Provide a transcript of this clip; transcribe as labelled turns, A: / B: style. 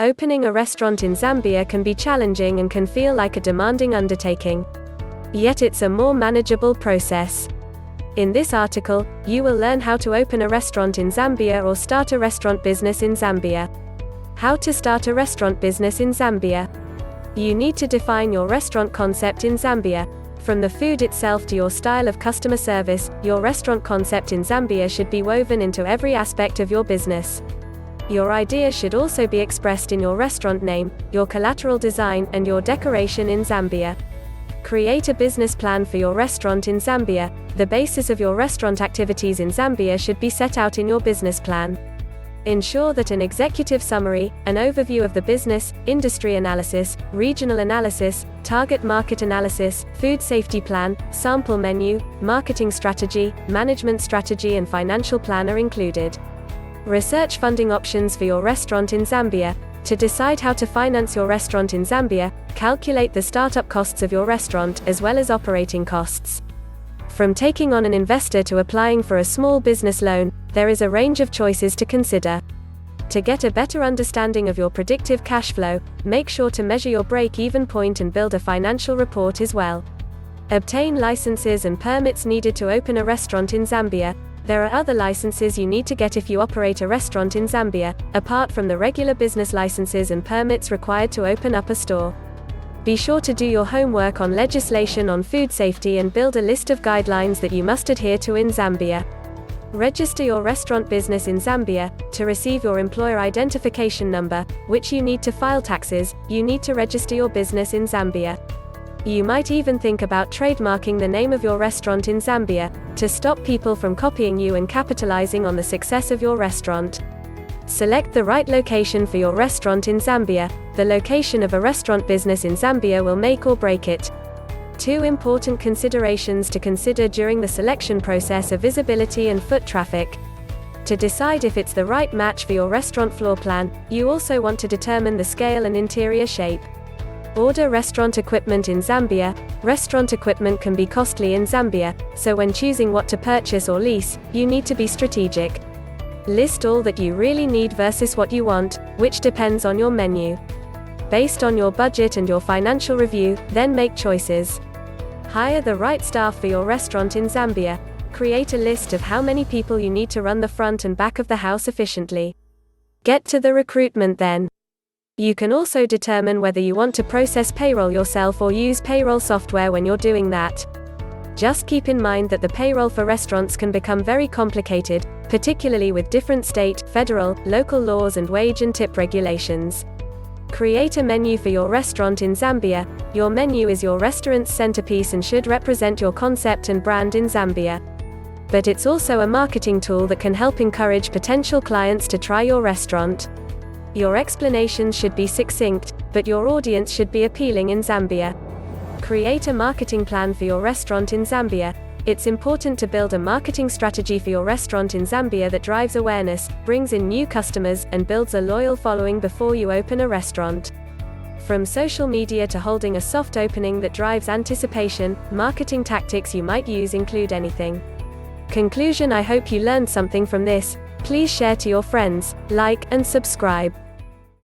A: Opening a restaurant in Zambia can be challenging and can feel like a demanding undertaking. Yet it's a more manageable process. In this article, you will learn how to open a restaurant in Zambia or start a restaurant business in Zambia. How to start a restaurant business in Zambia. You need to define your restaurant concept in Zambia. From the food itself to your style of customer service, your restaurant concept in Zambia should be woven into every aspect of your business. Your idea should also be expressed in your restaurant name, your collateral design, and your decoration in Zambia. Create a business plan for your restaurant in Zambia. The basis of your restaurant activities in Zambia should be set out in your business plan. Ensure that an executive summary, an overview of the business, industry analysis, regional analysis, target market analysis, food safety plan, sample menu, marketing strategy, management strategy, and financial plan are included. Research funding options for your restaurant in Zambia. To decide how to finance your restaurant in Zambia, calculate the startup costs of your restaurant, as well as operating costs. From taking on an investor to applying for a small business loan, there is a range of choices to consider. To get a better understanding of your predictive cash flow, make sure to measure your break-even point and build a financial report as well. Obtain licenses and permits needed to open a restaurant in Zambia. There are other licenses you need to get if you operate a restaurant in Zambia, apart from the regular business licenses and permits required to open up a store. Be sure to do your homework on legislation on food safety and build a list of guidelines that you must adhere to in Zambia. Register your restaurant business in Zambia. To receive your employer identification number, which you need to file taxes, you need to register your business in Zambia. You might even think about trademarking the name of your restaurant in Zambia, to stop people from copying you and capitalizing on the success of your restaurant. Select the right location for your restaurant in Zambia. The location of a restaurant business in Zambia will make or break it. Two important considerations to consider during the selection process are visibility and foot traffic. To decide if it's the right match for your restaurant floor plan, you also want to determine the scale and interior shape. Order restaurant equipment in Zambia. Restaurant equipment can be costly in Zambia, so when choosing what to purchase or lease, you need to be strategic. List all that you really need versus what you want, which depends on your menu. Based on your budget and your financial review, then make choices. Hire the right staff for your restaurant in Zambia. Create a list of how many people you need to run the front and back of the house efficiently. Get to the recruitment then. You can also determine whether you want to process payroll yourself or use payroll software when you're doing that. Just keep in mind that the payroll for restaurants can become very complicated, particularly with different state, federal, local laws and wage and tip regulations. Create a menu for your restaurant in Zambia. Your menu is your restaurant's centerpiece and should represent your concept and brand in Zambia. But it's also a marketing tool that can help encourage potential clients to try your restaurant. Your explanations should be succinct, but your audience should be appealing in Zambia. Create a marketing plan for your restaurant in Zambia. It's important to build a marketing strategy for your restaurant in Zambia that drives awareness, brings in new customers, and builds a loyal following before you open a restaurant. From social media to holding a soft opening that drives anticipation, marketing tactics you might use include anything. Conclusion: I hope you learned something from this. Please share to your friends, like, and subscribe.